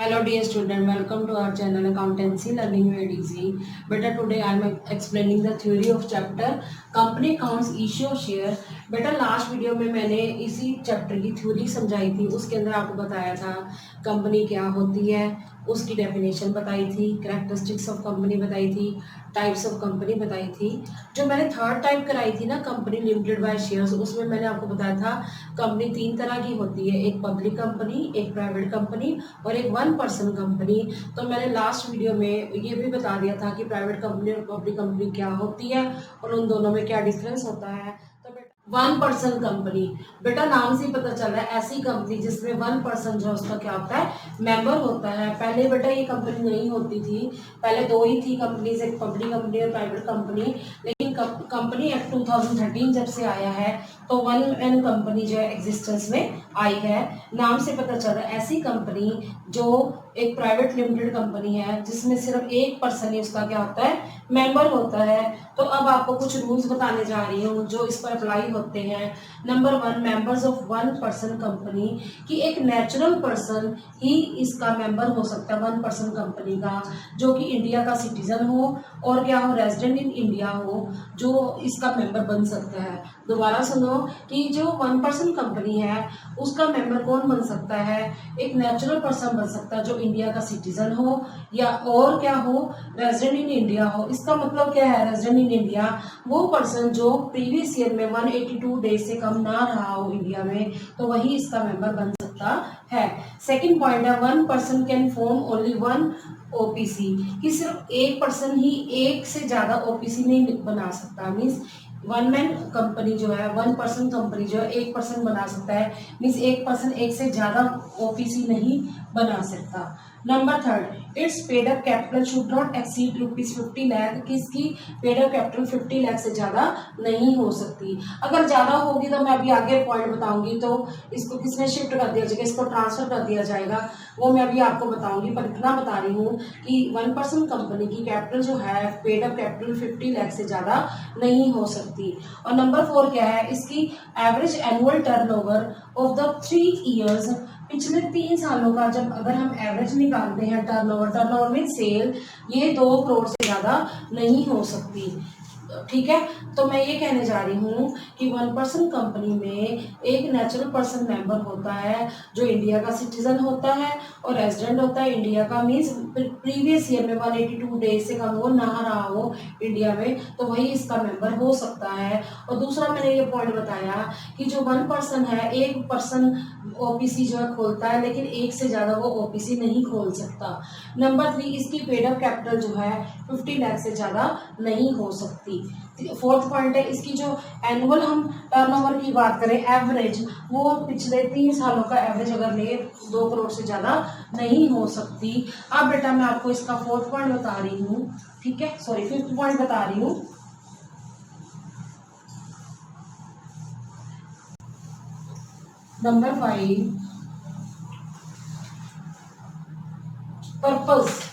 Hello dear student, welcome to our channel Accountancy Learning Made Easy. Beta today I am explaining the theory of chapter Company Accounts Issue of Share. बेटा last video में मैंने इसी chapter की theory समझाई थी। उसके अंदर आपको बताया था कंपनी क्या होती है, उसकी डेफिनेशन बताई थी, कैरेक्टरिस्टिक्स ऑफ कंपनी बताई थी, टाइप्स ऑफ कंपनी बताई थी। जो मैंने थर्ड टाइप कराई थी ना कंपनी लिमिटेड बाय शेयर्स, उसमें मैंने आपको बताया था कंपनी तीन तरह की होती है, एक पब्लिक कंपनी, एक प्राइवेट कंपनी और एक वन पर्सन कंपनी। तो मैंने लास्ट वीडियो में ये भी बता दिया था कि प्राइवेट कंपनी और पब्लिक कंपनी क्या होती है और उन दोनों में क्या डिफरेंस होता है। वन पर्सन कंपनी, बेटा नाम से ही पता चल रहा है ऐसी कंपनी जिसमें वन पर्सन जो उसका क्या होता है, मेंबर होता है। पहले बेटा ये कंपनी नहीं होती थी, पहले दो ही थी कंपनीज, एक पब्लिक कंपनी और प्राइवेट कंपनी। लेकिन कंपनी एक्ट 2013 जब से आया है तो वन एन कंपनी जो है एग्जिस्टेंस में आई है। नाम से पता चल रहा है ऐसी कंपनी जो एक प्राइवेट लिमिटेड कंपनी है जिसमें सिर्फ एक पर्सन ही उसका क्या होता है, मेंबर होता है। तो अब आपको कुछ रूल्स बताने जा रही हूँ जो इस पर अप्लाई होते हैं। Number 1, members of one person company, कि एक नेचुरल पर्सन ही इसका मेंबर हो सकता है वन पर्सन कंपनी का, जो कि इंडिया का सिटीजन हो और क्या हो, रेजिडेंट इन इंडिया हो, जो इसका मेंबर बन सकता है। दोबारा सुनो कि जो वन पर्सन कंपनी है उसका मेंबर कौन बन सकता है, एक नेचुरल पर्सन बन सकता है जो इंडिया का सिटीजन हो या और क्या हो, रेजिडेंट इन इंडिया हो। इसका मतलब क्या है रेजिडेंट इन इंडिया, वो पर्सन जो प्रीवियस ईयर में 182 डेज से कम ना रहा हो इंडिया में, तो वही इसका मेंबर बन सकता है। सेकंड पॉइंट है, one person can form only one OPC, कि सिर्फ एक पर्सन ही एक से ज्यादा ओपीसी नहीं बना सकता। मीन्स वन मैन कंपनी जो है, वन पर्सन कंपनी जो है एक पर्सन बना सकता है, मीन्स एक पर्सन एक से ज्यादा ओपीसी नहीं बना सकता। Number 3, it's paid up capital should not exceed ₹50 lakh, कि इसकी पेड अप कैपिटल 50 लाख से ज्यादा नहीं हो सकती। अगर ज्यादा होगी तो मैं अभी आगे पॉइंट बताऊंगी, तो इसको किसमें शिफ्ट कर दिया जाएगा, इसको ट्रांसफर कर दिया जाएगा, वो मैं अभी आपको बताऊंगी। पर इतना बता रही हूँ कि वन पर्सन कंपनी की कैपिटल जो है, पेड अप कैपिटल 50 लाख से ज्यादा नहीं हो सकती। और नंबर 4 क्या है, इसकी average annual turnover of the 3 years, पिछले 3 सालों का जब अगर हम एवरेज निकालते हैं, टर्नओवर में सेल, ये 2 करोड़ से ज्यादा नहीं हो सकती। ठीक है, तो मैं ये कहने जा रही हूँ कि वन पर्सन कंपनी में एक नेचुरल पर्सन मेंबर होता है जो इंडिया का सिटीजन होता है और रेजिडेंट होता है इंडिया का, मीन्स प्रीवियस ईयर में 182 डेज से कम वो ना रहा हो इंडिया में, तो वही इसका मेंबर हो सकता है। और दूसरा मैंने ये पॉइंट बताया कि जो वन पर्सन है, एक पर्सन ओपीसी जो है खोलता है, लेकिन एक से ज्यादा वो ओपीसी नहीं खोल सकता। नंबर 3, इसकी पेड अप कैपिटल जो है 50 लाख से ज्यादा नहीं हो सकती। फोर्थ पॉइंट है, इसकी जो एनुअल हम टर्नओवर की बात करें एवरेज, वो पिछले 3 सालों का एवरेज अगर ले 2 करोड़ से ज्यादा नहीं हो सकती। अब बेटा मैं आपको इसका फोर्थ पॉइंट बता रही हूँ, ठीक है, सॉरी फिफ्थ पॉइंट बता रही हूँ। नंबर 5, पर्पस,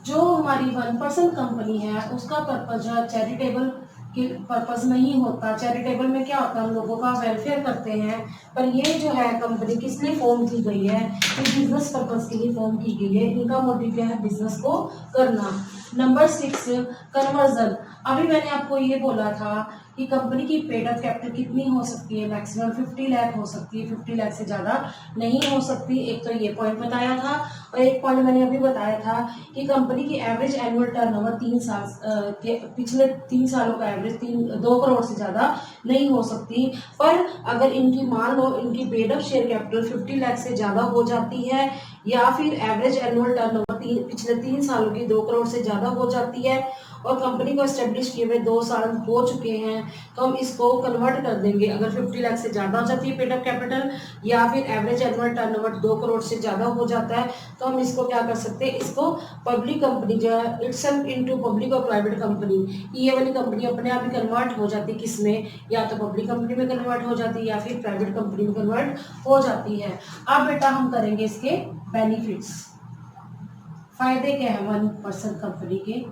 जो हमारी वन पर्सन कंपनी है उसका पर्पस जो है चैरिटेबल की पर्पस नहीं होता। चैरिटेबल में क्या होता है, हम लोगों का वेलफेयर करते हैं, पर ये जो है कंपनी किस लिए फॉर्म की गई है, ये बिजनेस पर्पस के लिए फॉर्म की गई है। इनका मोटिव क्या है, बिजनेस को करना। नंबर 6, कन्वर्जन, अभी मैंने आपको ये बोला था कि कंपनी की पेड अप कैपिटल कितनी हो सकती है, मैक्सिमम 50 लाख हो सकती है, 50 लाख से ज्यादा नहीं हो सकती। एक तो ये पॉइंट बताया था, और एक पॉइंट मैंने अभी बताया था कि कंपनी की एवरेज एनुअल टर्नओवर 3 साल के पिछले 3 सालों का एवरेज 2 करोड़ से ज्यादा नहीं हो सकती। पर अगर इनकी मान लो इनकी paid up share capital 50 lakh से ज्यादा हो जाती है, या फिर एवरेज एनुअल टर्नओवर पिछले 3 सालों की 2 करोड़ से ज्यादा हो जाती है, और कंपनी को एस्टेब्लिश किए हुए 2 साल हो चुके हैं, तो हम इसको कन्वर्ट कर देंगे। अगर 50 लाख से ज्यादा हो जाती है पेड अप कैपिटल, या फिर एवरेज एनुअल टर्नओवर 2 करोड़ से ज्यादा हो जाता है, तो हम इसको क्या कर सकते हैं, इसको पब्लिक कंपनी जो है इटसेल्फ इनटू पब्लिक और प्राइवेट कंपनी, ये वाली कंपनी अपने आप ही कन्वर्ट हो जाती है, किसमें, या तो पब्लिक कंपनी में कन्वर्ट हो जाती है या फिर प्राइवेट कंपनी में कन्वर्ट हो जाती है। अब बेटा हम करेंगे इसके बेनिफिट्स, फायदे क्या है वन पर्सन कंपनी के।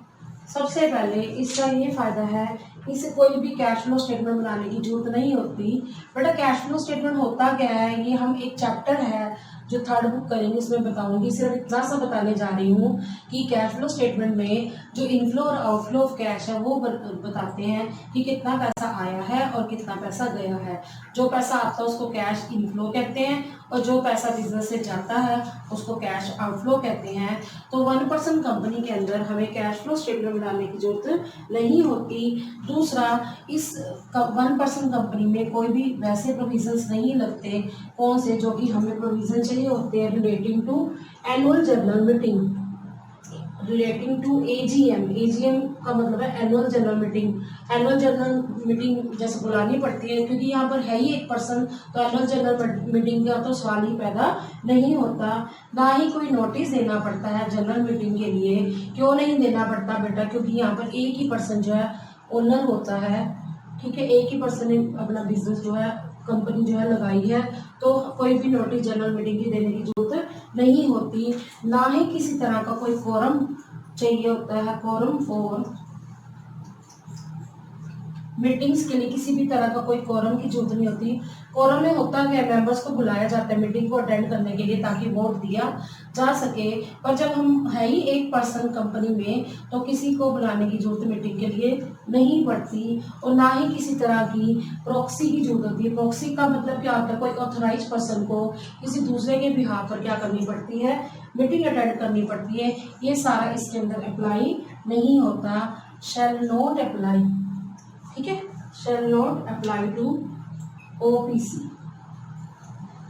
सबसे पहले इसका ये फायदा है इसे कोई भी कैश फ्लो स्टेटमेंट बनाने की जरूरत नहीं होती। बेटा कैश फ्लो स्टेटमेंट होता क्या है, ये हम एक चैप्टर है जो थर्ड बुक करेंगे इसमें बताऊंगी। सिर्फ इतना सा बताने जा रही हूँ कि कैश फ्लो स्टेटमेंट में जो इनफ्लो और आउटफ्लो ऑफ कैश है वो बताते हैं कि कितना पैसा आया है और कितना पैसा गया है। जो पैसा आता है उसको कैश इनफ्लो कहते हैं और जो पैसा बिजनेस से जाता है उसको कैश आउटफ्लो कहते हैं। तो 1% कंपनी के अंदर हमें कैश फ्लो स्टेटमेंट बनाने की जरूरत नहीं होती। दूसरा, इस 1% कंपनी में कोई भी वैसे प्रोविजंस नहीं लगते। कौन से? जो कि हमें प्रोविजन चाहिए होते हैं relating to annual general meeting, relating to AGM. AGM का मतलब है annual general meeting. Annual general meeting जैसे बुलानी पड़ती है क्योंकि यहाँ पर है ही 1%, तो एनुअल जनरल मीटिंग का तो सवाल ही पैदा नहीं होता। ना ही कोई नोटिस देना पड़ता है जनरल मीटिंग के लिए। क्यों नहीं देना पड़ता बेटा? क्योंकि यहाँ पर एक ही पर्सन जो है ओनर होता है, ठीक है। एक ही पर्सन ने अपना बिजनेस जो है, कंपनी जो है लगाई है, तो कोई भी नोटिस जनरल मीटिंग की देने की जरूरत नहीं होती। ना ही किसी तरह का कोई फोरम चाहिए होता है। फोरम फॉर मीटिंग्स के लिए किसी भी तरह का कोई कोरम की जरूरत नहीं होती। कोरम में होता है मेंबर्स को बुलाया जाता है मीटिंग को अटेंड करने के लिए ताकि वोट दिया जा सके। पर जब हम है ही 1% कंपनी में तो किसी को बुलाने की जरूरत मीटिंग के लिए नहीं पड़ती और ना ही किसी तरह की प्रॉक्सी की जरूरत होती है। प्रॉक्सी का मतलब क्या होता है? कोई ऑथराइज पर्सन को किसी दूसरे के बिहाफ पर क्या करनी पड़ती है? मीटिंग अटेंड करनी पड़ती है। ये सारा इसके अंदर अप्लाई नहीं होता। शैल नॉट अप्लाई, ठीक है, shall not apply to OPC.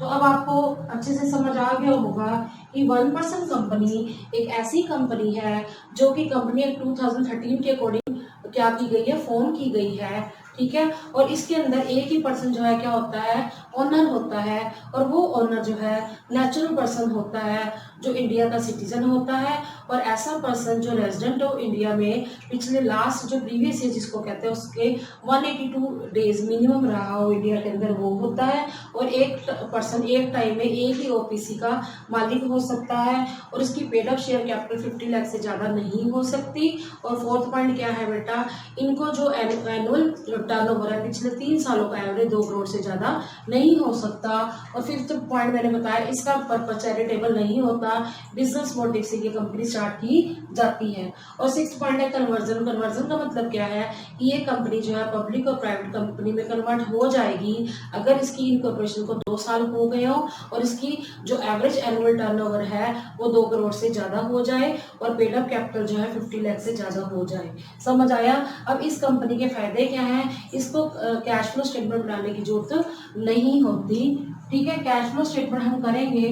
तो अब आपको अच्छे से समझ आ गया होगा कि 1% कंपनी एक ऐसी कंपनी है जो कि कंपनी एक्ट 2013 के अकॉर्डिंग क्या की गई है? फॉर्म की गई है, ठीक है। और इसके अंदर एक ही पर्सन जो है क्या होता है? ओनर होता है। और वो ओनर जो है नेचुरल पर्सन होता है जो इंडिया का सिटीजन होता है। और ऐसा पर्सन जो रेजिडेंट ऑफ इंडिया में पिछले लास्ट जो प्रीवियस ईयर जिसको कहते हैं उसके 182 डेज मिनिमम रहा हो इंडिया के अंदर, वो होता है। और एक पर्सन एक टाइम में एक ही ओपीसी का मालिक हो सकता है और उसकी paid up share capital 50 lakh से ज़्यादा नहीं हो सकती। और फोर्थ पॉइंट क्या है बेटा? इनको जो एनुअल टर्नओवर है पिछले 3 सालों का एवरेज 2 करोड़ से ज़्यादा नहीं हो सकता। और फिफ्थ पॉइंट मैंने बताया इसका पर्पस चैरिटेबल नहीं होता, बिजनेस मोटिव से ये कंपनी स्टार्ट की जाती है। और सिक्स्थ पॉइंट है कन्वर्जन। कन्वर्जन का मतलब क्या है कि ये कंपनी जो है पब्लिक और प्राइवेट कंपनी में कन्वर्ट हो जाएगी अगर इसकी इनकॉर्पोरेशन को 2 साल हो गए हो और इसकी जो एवरेज एनुअल टर्नओवर है वो 2 करोड़ से ज़्यादा हो जाए और पेड अप कैपिटल जो है 50 लाख से ज़्यादा हो जाए। समझ आया? अब इस कंपनी के फायदे क्या हैं? इसको कैश फ्लो स्टेटमेंट बनाने की जरूरत नहीं होती, ठीक है। कैश फ्लो स्टेटमेंट हम करेंगे,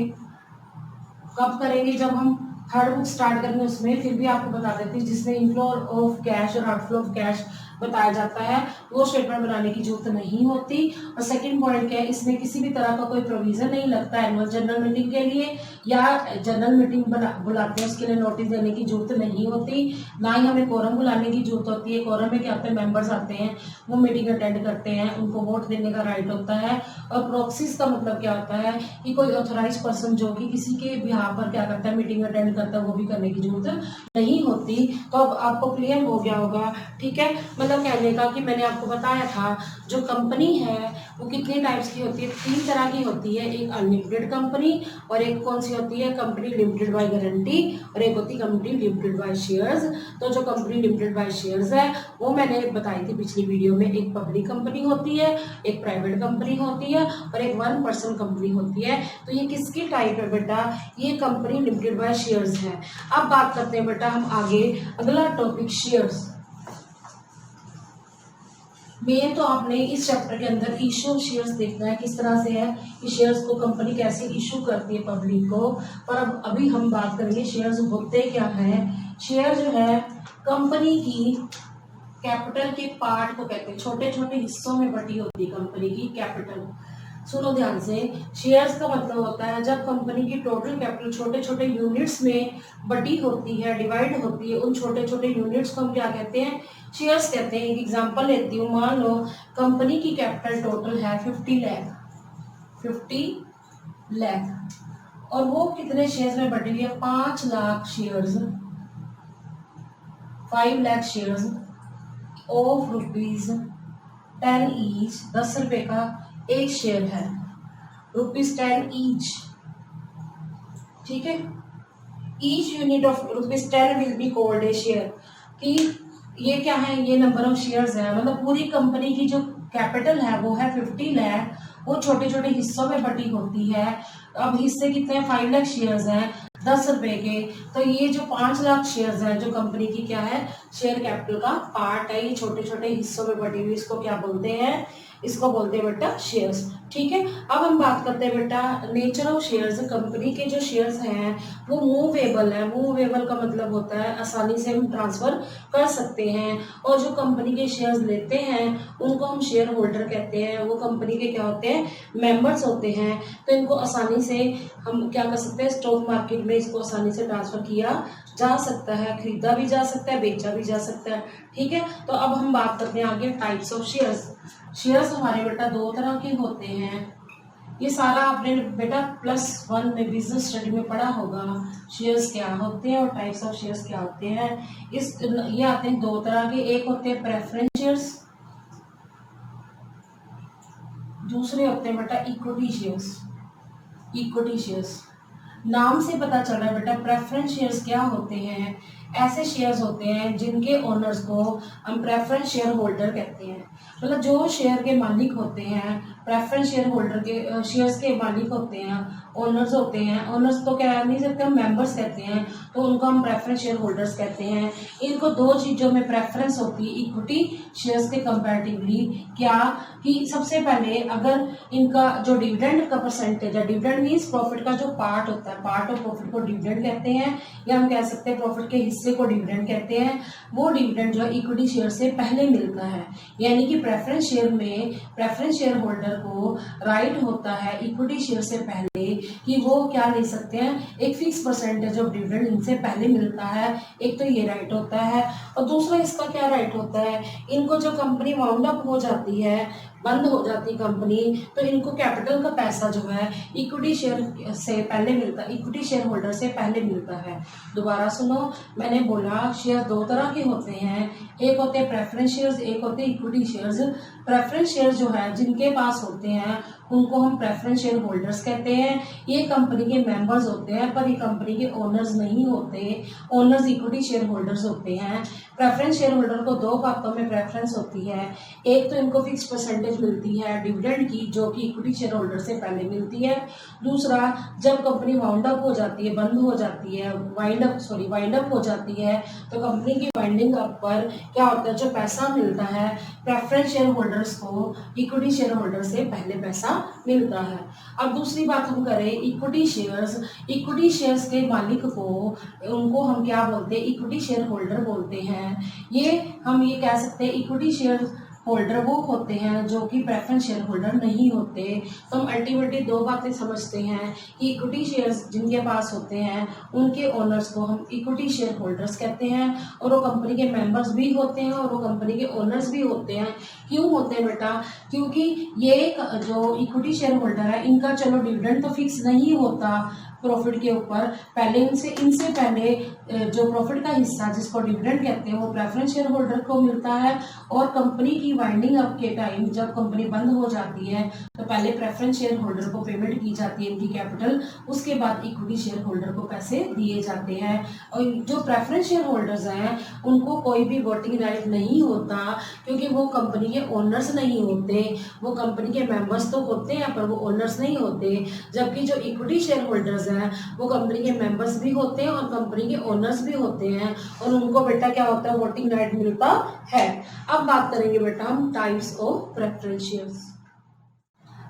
कब करेंगे? जब हम थर्ड बुक स्टार्ट करेंगे उसमें। फिर भी आपको बता देती हूँ जिसमें इनफ्लो ऑफ कैश और आउटफ्लो ऑफ कैश बताया जाता है वो स्टेटमेंट बनाने की जरूरत नहीं होती। और सेकंड पॉइंट क्या है? इसमें किसी भी तरह का कोई प्रोविजन नहीं लगता एनुअल जनरल मीटिंग के लिए या जनरल मीटिंग बुलाते हैं उसके लिए नोटिस देने की जरूरत नहीं होती। ना ही हमें कोरम बुलाने की जरूरत होती है। कोरम में क्या होता है? मेंबर्स आते हैं, वो मीटिंग अटेंड करते हैं, उनको वोट देने का राइट होता है। और प्रॉक्सीज का मतलब क्या होता है कि कोई ऑथराइज पर्सन जो कि किसी के बिहाफ पर क्या करता है? मीटिंग अटेंड करता है, वो भी करने की जरूरत नहीं होती। तो अब आपको क्लियर हो गया होगा, ठीक है। मतलब कहने का कि मैंने आपको बताया था जो कंपनी है वो कितने टाइप्स की होती है? 3 तरह की होती है। एक अनलिमिटेड कंपनी और एक कौन सी होती है? कंपनी लिमिटेड बाय गारंटी और एक होती है कंपनी लिमिटेड बाय शेयर्स। तो जो कंपनी लिमिटेड बाय शेयर्स है वो मैंने बताई थी पिछली वीडियो में। एक पब्लिक कंपनी होती है, एक प्राइवेट कंपनी होती है और एक 1% कंपनी होती है। तो ये किसकी टाइप है बेटा? ये कंपनी लिमिटेड बाय शेयर्स है। अब बात करते हैं बेटा हम आगे, अगला टॉपिक शेयर्स। मेन तो आपने इस चैप्टर के अंदर इशू ऑफ शेयर्स देखना है, किस तरह से है कि शेयर्स को कंपनी कैसे इशू करती है पब्लिक को। पर अब अभी हम बात करेंगे शेयर्स होते क्या है। शेयर जो है कंपनी की कैपिटल के पार्ट को कहते हैं, छोटे छोटे हिस्सों में बटी होती है कंपनी की कैपिटल। सुनो ध्यान से, शेयर्स का मतलब होता है जब कंपनी की टोटल कैपिटल छोटे छोटे यूनिट्स में बटी होती है, डिवाइड होती है, उन छोटे छोटे यूनिट्स को हम क्या कहते हैं? शेयर्स कहते हैं। एक एग्जांपल लेती हूँ, मान लो कंपनी की कैपिटल टोटल है 50 लाख, 50 लाख और वो कितने शेयर्स में बटी हुई है? 5 lakh shares, 5 lakh shares. Of ₹10 each, 10 रुपए का एक शेयर है, ₹10 ईच, ठीक है। Each unit of ₹10 will be called a share, कि ये क्या है, ये नंबर ऑफ शेयर्स है, मतलब पूरी कंपनी की जो कैपिटल है वो है 50 लाख, वो छोटे छोटे हिस्सों में बटी होती है। अब हिस्से कितने हैं, 5 लाख शेयर्स हैं 10 रुपए के, तो ये जो 5 लाख शेयर्स हैं जो कंपनी की क्या है, शेयर कैपिटल का पार्ट है, ये छोटे छोटे हिस्सों में बटी हुई, इसको क्या बोलते हैं, इसको बोलते हैं बेटा शेयर्स, ठीक है। अब हम बात करते हैं बेटा नेचर ऑफ शेयर्स। कंपनी के जो शेयर्स हैं वो मूवेबल है, मूवेबल का मतलब होता है आसानी से हम ट्रांसफर कर सकते हैं, और जो कंपनी के शेयर्स लेते हैं उनको हम शेयर होल्डर कहते हैं, वो कंपनी के क्या होते हैं, मेंबर्स होते हैं, तो इनको आसानी से हम क्या कर सकते हैं, स्टॉक मार्केट में इसको आसानी से ट्रांसफर किया जा सकता है, खरीदा भी जा सकता है, बेचा भी जा सकता है, ठीक है। तो अब हम बात करते हैं आगे टाइप्स ऑफ शेयर्स। शेयर्स हमारे बेटा 2 तरह के होते हैं, ये सारा आपने बेटा +1 में बिजनेस स्टडी में पढ़ा होगा, शेयर्स क्या होते हैं और टाइप्स ऑफ शेयर्स क्या होते हैं। ये आते हैं 2 तरह के, एक होते हैं प्रेफरेंस शेयर्स, दूसरे होते हैं बेटा इक्विटी शेयर्स। इक्विटी शेयर्स नाम से पता चल रहा है बेटा, प्रेफरेंस शेयर्स क्या होते हैं, ऐसे शेयर्स होते हैं जिनके ओनर्स को हम प्रेफरेंस शेयर होल्डर कहते हैं, मतलब जो शेयर के मालिक होते हैं, प्रेफरेंस शेयर होल्डर के शेयर्स के मालिक होते हैं, ओनर्स होते हैं, ओनर्स तो कह नहीं सकते, हम मेंबर्स कहते हैं, तो उनको हम प्रेफरेंस शेयर होल्डर्स कहते हैं। इनको 2 चीज़ों में प्रेफरेंस होती है इक्विटी शेयर्स के कंपैरेटिवली, क्या कि सबसे पहले अगर इनका जो डिविडेंड का परसेंटेज है, डिविडेंड मीन्स प्रॉफिट का जो पार्ट होता है, पार्ट ऑफ प्रॉफिट को डिविडेंड कहते हैं, या हम कह सकते हैं प्रॉफिट के हिस्से को डिविडेंड कहते हैं, वो डिविडेंड जो इक्विटी शेयर से पहले मिलता है, यानी कि प्रेफरेंस शेयर में प्रेफरेंस शेयर होल्डर को राइट होता है इक्विटी शेयर से पहले कि वो क्या ले सकते हैं, एक फिक्स परसेंटेज ऑफ डिविडेंड इनसे पहले मिलता है, एक तो ये राइट होता है, और दूसरा इसका क्या राइट होता है, इनको जो कंपनी वाउंड अप हो जाती है, बंद हो जाती कंपनी, तो इनको कैपिटल का पैसा जो है इक्विटी शेयर से पहले मिलता है, इक्विटी शेयर होल्डर से पहले मिलता है। दोबारा सुनो, मैंने बोला शेयर 2 तरह के होते हैं, एक होते हैं प्रेफरेंस शेयर्स, एक होते हैं इक्विटी शेयर्स। प्रेफरेंस शेयर जो है जिनके पास होते हैं उनको हम प्रेफरेंस शेयर होल्डर्स कहते हैं, ये कंपनी के मेंबर्स होते हैं पर ये कंपनी के ओनर्स नहीं होते, ओनर्स इक्विटी शेयर होल्डर्स होते हैं। प्रेफरेंस शेयर होल्डर को 2 बातों में प्रेफरेंस होती है, एक तो इनको फिक्स परसेंटेज मिलती है डिविडेंड की जो कि इक्विटी शेयर होल्डर से पहले मिलती है, दूसरा जब कंपनी वाउंड अप हो जाती है, बंद हो जाती है, वाइंड अप हो जाती है, तो कंपनी की वाइंडिंग अप पर क्या होता है, जो पैसा मिलता है प्रेफरेंस शेयर होल्डर्स को इक्विटी शेयर होल्डर से पहले पैसा मिलता है। अब दूसरी बात हम करें इक्विटी शेयर्स, इक्विटी शेयर्स के मालिक को उनको हम क्या बोलते हैं, इक्विटी शेयर होल्डर बोलते हैं। ये हम ये कह सकते हैं इक्विटी शेयर होल्डर वो होते हैं जो कि प्रेफरेंस शेयर होल्डर नहीं होते। तो हम अल्टीमेटली 2 बातें समझते हैं कि इक्विटी शेयर्स जिनके पास होते हैं उनके ओनर्स को हम इक्विटी शेयर होल्डर्स कहते हैं, और वो कंपनी के मेंबर्स भी होते हैं और वो कंपनी के ओनर्स भी होते हैं। क्यों होते हैं बेटा, क्योंकि ये जो इक्विटी शेयर होल्डर है इनका चलो डिविडेंड तो फिक्स नहीं होता प्रॉफिट के ऊपर, पहले इनसे पहले जो प्रॉफिट का हिस्सा जिसको डिविडेंड कहते हैं वो प्रेफरेंस शेयर होल्डर को मिलता है, और कंपनी की वाइंडिंग अप के टाइम जब कंपनी बंद हो जाती है तो पहले प्रेफरेंस शेयर होल्डर को पेमेंट की जाती है इनकी कैपिटल, उसके बाद इक्विटी शेयर होल्डर को पैसे दिए जाते हैं। और जो प्रेफरेंस शेयर होल्डर्स हैं उनको कोई भी वोटिंग राइट नहीं होता, क्योंकि वो कंपनी के ओनर्स नहीं होते, वो कंपनी के मेंबर्स तो होते हैं पर वो ओनर्स नहीं होते। जबकि जो इक्विटी शेयर होल्डर्स हैं वो कंपनी के मेंबर्स भी होते हैं और कंपनी के ओनर्स भी होते हैं, और उनको बेटा क्या होता है, वोटिंग राइट मिलता है। अब बात करेंगे बेटा हम टाइप्स ऑफ प्रेफरेंस शेयर्स।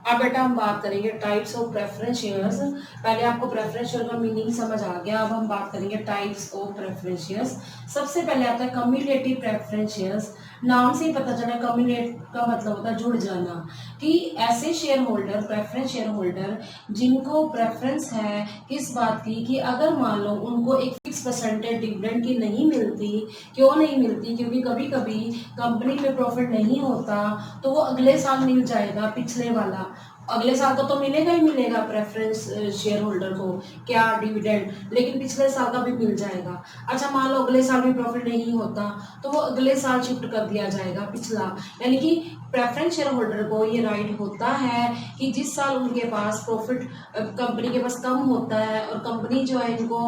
अब बेटा हम बात करेंगे टाइप्स ऑफ प्रेफरेंस शेयर्स। पहले आपको प्रेफरेंस शेयर का मीनिंग समझ आ गया, अब हम बात करेंगे टाइप्स ऑफ प्रेफरेंस शेयर्स। सबसे पहले आता है कम्युलेटिव प्रेफरेंस शेयर्स। नाम से ही पता चला कम्युलेट का मतलब होता है जुड़ जाना, कि ऐसे share holder preference share holder जिनको प्रेफरेंस है किस बात की, कि अगर मान लो उनको एक फिक्स परसेंटेज डिविडेंड की नहीं मिलती, क्यों नहीं मिलती, क्योंकि कभी कभी कंपनी में प्रॉफिट नहीं होता तो वो अगले साल मिल जाएगा पिछले वाला, अगले साल को तो मिलेगा ही मिलेगा प्रेफरेंस शेयर होल्डर को क्या डिविडेंड, लेकिन पिछले साल का भी मिल जाएगा। अच्छा मान लो अगले साल भी प्रॉफिट नहीं होता तो वो अगले साल शिफ्ट कर दिया जाएगा पिछला, यानी कि प्रेफरेंस शेयर होल्डर को ये राइट होता है कि जिस साल उनके पास प्रॉफिट कंपनी के पास कम होता है और कंपनी जो है इनको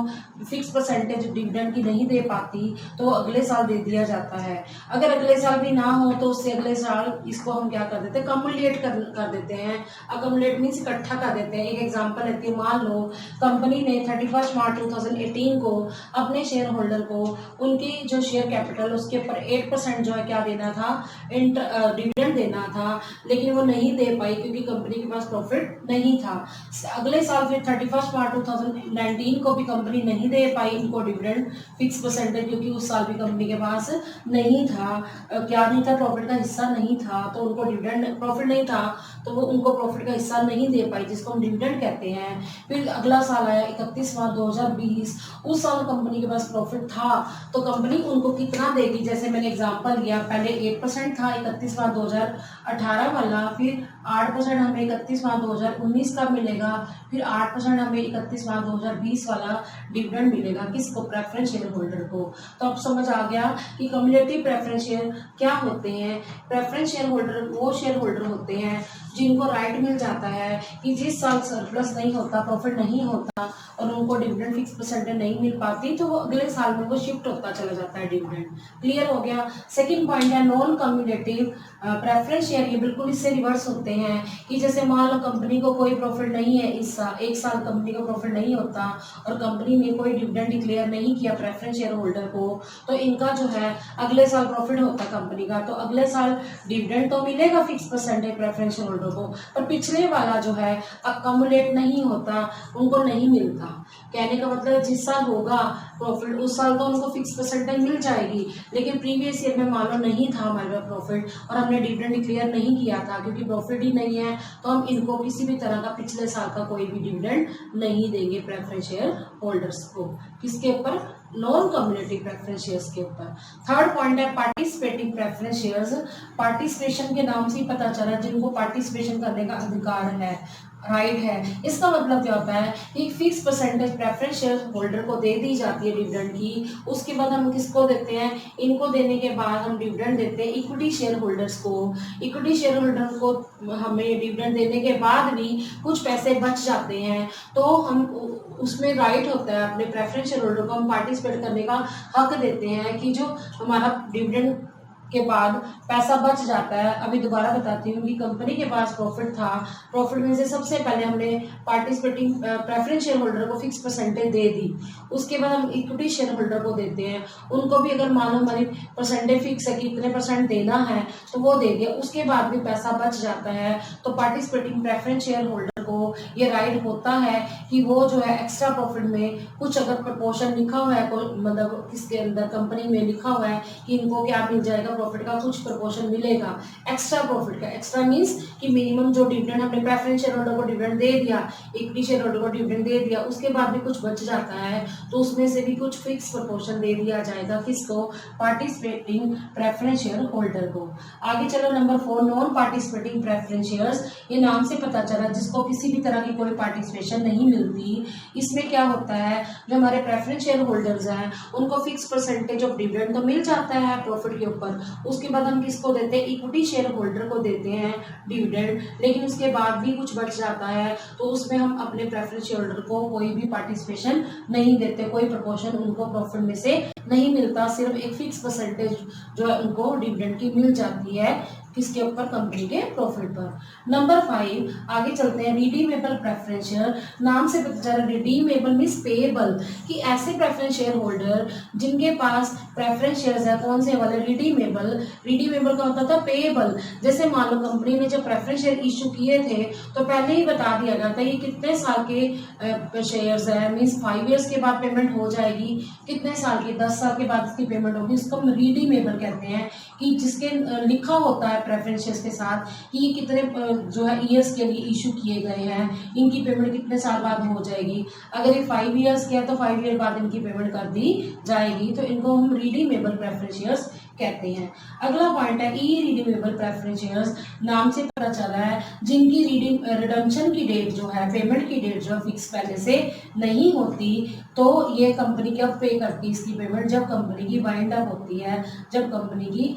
फिक्स परसेंटेज डिविडेंड की नहीं दे पाती तो वो अगले साल दे दिया जाता है। अगर अगले साल भी ना हो तो उससे अगले साल इसको हम क्या कर देते हैं, कम्युलेट कर देते हैं। अकमुलेट मीन्स इकट्ठा कर देते हैं। एक एग्जांपल लेती है, मान लो कंपनी ने 31 मार्च 2018 को अपने शेयर होल्डर को उनकी जो शेयर कैपिटल उसके ऊपर 8% जो है क्या देना था, डिविडेंड देना था, लेकिन वो नहीं दे पाई क्योंकि कंपनी के पास प्रॉफिट नहीं था। अगले साल फिर 31 मार्च 2019 को भी कंपनी नहीं दे पाई इनको डिविडेंड फिक्स परसेंटेज, क्योंकि उस साल भी कंपनी के पास नहीं था, क्या नहीं था, प्रॉफिट का हिस्सा नहीं था, तो उनको डिविडेंड प्रॉफिट नहीं था तो वो उनको प्रॉफिट का हिस्सा नहीं दे पाई, जिसको हम डिविडेंड कहते हैं। फिर अगला साल आया 31 मार्च 2020, उस साल कंपनी के पास प्रॉफिट था तो कंपनी उनको कितना देगी, जैसे मैंने एग्जांपल लिया, पहले 8% था 31 मार्च 2018 वाला, फिर 8% हमें 31 मार्च 2019 का मिलेगा, फिर 8% हमें 31 मार्च 2020 वाला डिविडेंड मिलेगा, किसको, प्रेफरेंस शेयर होल्डर को। तो अब समझ आ गया कि कम्युलेटिव प्रेफरेंस शेयर क्या होते हैं। प्रेफरेंस शेयर होल्डर वो शेयर होल्डर होते हैं जिनको राइट मिल जाता है कि जिस साल सरप्लस नहीं होता, प्रॉफिट नहीं होता और उनको डिविडेंड फिक्स परसेंटेज नहीं मिल पाती तो वो अगले साल में वो शिफ्ट होता चला जाता है डिविडेंड। क्लियर हो गया। सेकंड पॉइंट है नॉन कम्युलेटिव प्रेफरेंस शेयर। ये बिल्कुल इससे रिवर्स होते हैं कि जैसे मान लो कंपनी को कोई प्रॉफिट नहीं है इस साल, एक साल कंपनी को प्रॉफिट नहीं होता और कंपनी ने कोई डिविडेंड डिक्लेयर नहीं किया प्रेफरेंस शेयर होल्डर को, तो इनका जो है अगले साल प्रॉफिट होता है कंपनी का, तो अगले साल डिविडेंड तो मिलेगा fix percentage preference share holder को, पर पिछले वाला जो है अकमुलेट नहीं होता, उनको नहीं मिलता। कहने का मतलब जिस साल होगा प्रॉफिट उस साल तो उनको फिक्स परसेंटेज मिल जाएगी, लेकिन प्रीवियस ईयर में मान लो नहीं था हमारे पास प्रॉफिट और हमने डिविडेंड डिक्लेयर नहीं किया था, क्योंकि प्रॉफिट ही नहीं है तो हम इनको किसी भी तरह का पिछले साल का कोई भी डिविडेंड नहीं देंगे प्रेफरेंस शेयर होल्डर्स को। किसके ऊपर, नॉन कम्युलेटिव प्रेफरेंस शेयर्स के ऊपर। थर्ड पॉइंट है पार्टिसिपेटिंग प्रेफरेंस शेयर्स। पार्टिसिपेशन के नाम से ही पता चला जिनको पार्टिसिपेशन करने का अधिकार है, राइट है। इसका मतलब क्या होता है कि fix percentage preference share holder को दे दी जाती है डिविडेंड की, उसके बाद हम किसको देते हैं, इनको देने के बाद हम डिविडेंड देते हैं इक्विटी शेयर होल्डर्स को। इक्विटी शेयर होल्डर को हमें डिविडेंड देने के बाद भी कुछ पैसे बच जाते हैं तो हम उसमें राइट होता है अपने प्रेफरेंस शेयर होल्डर को हम पार्टिसिपेट करने का हक देते हैं कि जो हमारा डिविडेंड के बाद पैसा बच जाता है। अभी दोबारा बताती हूँ कि कंपनी के पास प्रॉफिट था, प्रॉफिट में से सबसे पहले हमने पार्टिसिपेटिंग प्रेफरेंस शेयर होल्डर को फिक्स परसेंटेज दे दी, उसके बाद हम इक्विटी शेयर होल्डर को देते हैं, उनको भी अगर मान लो हमारी परसेंटेज फिक्स है कि इतने परसेंट देना है तो वो दे दिया, उसके बाद भी पैसा बच जाता है तो पार्टिसिपेटिंग प्रेफरेंस शेयर होल्डर को ये राइट होता है कि वो जो है एक्स्ट्रा प्रॉफिट में कुछ अगर प्रपोर्शन लिखा हुआ है, मतलब किसके अंदर कंपनी में लिखा हुआ है कि इनको क्या मिल जाएगा, प्रॉफिट का कुछ प्रपोर्शन मिलेगा, एक्स्ट्रा प्रॉफिट का। एक्स्ट्रा मींस कि मिनिमम जो डिविडेंड हमने प्रेफरेंस शेयर होल्डर को डिविडेंड दे दिया, इक्विटी शेयर होल्डर को डिविडेंड दे दिया, उसके बाद भी कुछ बच जाता है तो उसमें से भी कुछ फिक्स प्रपोर्शन दे दिया जाएगा, किसको, पार्टिसिपेटिंग प्रेफरेंस शेयर होल्डर को। आगे चलो number 4, non participating preference shares. ये नाम से पता चला जिसको किसी भी तरह की कोई पार्टिसिपेशन नहीं मिलती। इसमें क्या होता है, जो हमारे प्रेफरेंस शेयर होल्डर्स हैं उनको फिक्स परसेंटेज ऑफ डिविडेंड तो मिल जाता है प्रॉफिट के ऊपर, उसके बाद हम किसको देते हैं, इक्विटी शेयर होल्डर को देते हैं डिविडेंड, लेकिन उसके बाद भी कुछ बच जाता है तो उसमें हम अपने प्रेफरेंस शेयर होल्डर को कोई भी पार्टिसिपेशन नहीं देते, कोई प्रपोर्शन उनको प्रॉफिट में से नहीं मिलता, सिर्फ एक फिक्स परसेंटेज जो है उनको डिविडेंड की मिल जाती है, किसके ऊपर, कंपनी के प्रॉफिट पर। नंबर 5 आगे चलते हैं, रिडीमेबल प्रेफरेंस शेयर। नाम से पता चला रिडीमेबल मींस पेएबल, कि ऐसे प्रेफरेंस शेयर होल्डर जिनके पास प्रेफरेंस शेयर्स है, कौन से वाले, रिडीमेबल। रिडीमेबल का होता था पेएबल, जैसे मान लो कंपनी ने जब प्रेफरेंस शेयर इशू किए थे तो पहले ही बता दिया गया था ये कितने साल के शेयर्स है, मीन्स 5 ईयर्स के बाद पेमेंट हो जाएगी, कितने साल की, 10 साल के बाद इसकी पेमेंट होगी, इसको हम रिडीमेबल कहते हैं, कि जिसके लिखा होता है प्रेफरेंस शेयर्स के साथ कि ये कितने जो है ईयर्स के लिए इशू किए गए हैं, इनकी पेमेंट कितने साल बाद हो जाएगी, अगर ये 5 ईयर्स के है तो 5 ईयर बाद इनकी पेमेंट कर दी जाएगी, तो इनको हम रिडीमेबल प्रेफरेंस शेयर्स कहते हैं। अगला पॉइंट है ई रिडीमेबल प्रेफरेंस शेयर्स। नाम से पता चल रहा है जिनकी रिडम्पशन की डेट जो है, पेमेंट की डेट जो है फिक्स पहले से नहीं होती, तो ये कंपनी क्या पे करती है इसकी पेमेंट जब कंपनी की वाइंड अप होती है, जब कंपनी की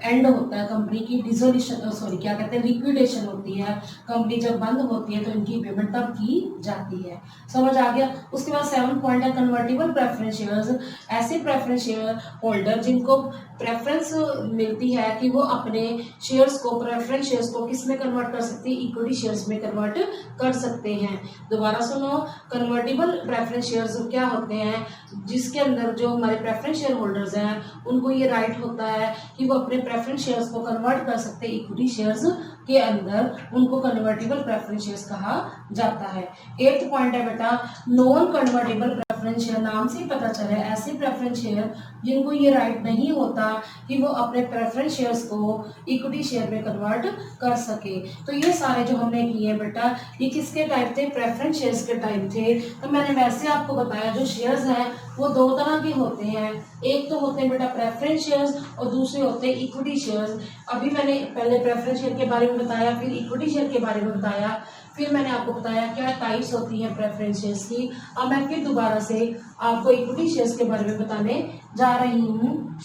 एंड होता है, कंपनी की डिसोल्यूशन क्या कहते हैं लिक्विडेशन होती है, कंपनी जब बंद होती है तो इनकी पेमेंट तब की जाती है। समझ आ गया। उसके बाद 7 पॉइंट है कन्वर्टिबल प्रेफरेंस शेयर्स। ऐसे प्रेफरेंस शेयर होल्डर जिनको प्रेफरेंस मिलती है कि वो अपने शेयर्स को, प्रेफरेंस शेयर्स को किस में कन्वर्ट कर सकते हैं, इक्विटी शेयर्स में कन्वर्ट कर सकते हैं। दोबारा सुनो, कन्वर्टिबल प्रेफरेंस शेयर्स क्या होते हैं, जिसके अंदर जो हमारे प्रेफरेंस शेयर होल्डर्स हैं उनको ये राइट होता है कि वो अपने प्रेफरेंस शेयर्स को कन्वर्ट कर सकते हैं इक्विटी शेयर्स के अंदर, उनको कन्वर्टिबल प्रेफरेंस शेयर्स कहा जाता है। 8th पॉइंट है बेटा नॉन कन्वर्टेबल प्रेफरेंस शेयर। नाम से पता चले ऐसे प्रेफरेंस शेयर जिनको ये राइट नहीं होता कि वो अपने प्रेफरेंस शेयर्स को इक्विटी शेयर में कन्वर्ट कर सके। तो ये सारे जो हमने किए बेटा ये किसके टाइप थे, प्रेफरेंस शेयर्स के टाइप थे। तो मैंने वैसे आपको बताया जो शेयर्स हैं वो 2 तरह के होते हैं, एक तो होते हैं बेटा प्रेफरेंस शेयर्स और दूसरे होते हैं इक्विटी शेयर्स। अभी मैंने पहले प्रेफरेंस शेयर के बारे में बताया, फिर इक्विटी शेयर के बारे में बताया, फिर मैंने आपको बताया क्या टाइप्स होती हैं प्रेफरेंस शेयर्स की। अब मैं फिर दोबारा से आपको इक्विटी शेयर्स के बारे में बताने जा रही हूँ।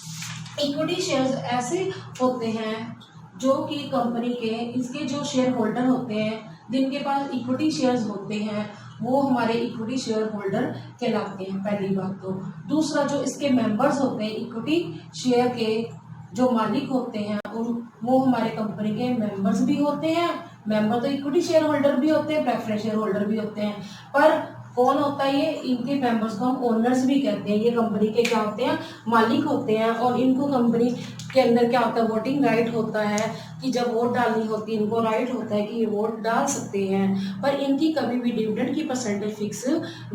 इक्विटी शेयर्स ऐसे होते हैं जो कि कंपनी के, इसके जो शेयर होल्डर होते हैं जिनके पास इक्विटी शेयर्स होते हैं वो हमारे इक्विटी शेयर होल्डर कहलाते हैं, पहली बात तो। दूसरा जो इसके मेंबर्स होते हैं, इक्विटी शेयर के जो मालिक होते हैं वो हमारे कंपनी के मेंबर्स भी होते हैं। मेंबर तो इक्विटी शेयर होल्डर भी होते हैं, प्रेफरेंस शेयर होल्डर भी होते हैं, पर कौन होता है ये, इनके मेंबर्स को हम ओनर्स भी कहते हैं। ये कंपनी के क्या होते हैं, मालिक होते हैं, और इनको कंपनी के अंदर क्या होता है, वोटिंग राइट होता है कि जब वोट डालनी होती है इनको राइट होता है कि ये वोट डाल सकते हैं, पर इनकी कभी भी डिविडेंड की परसेंटेज फिक्स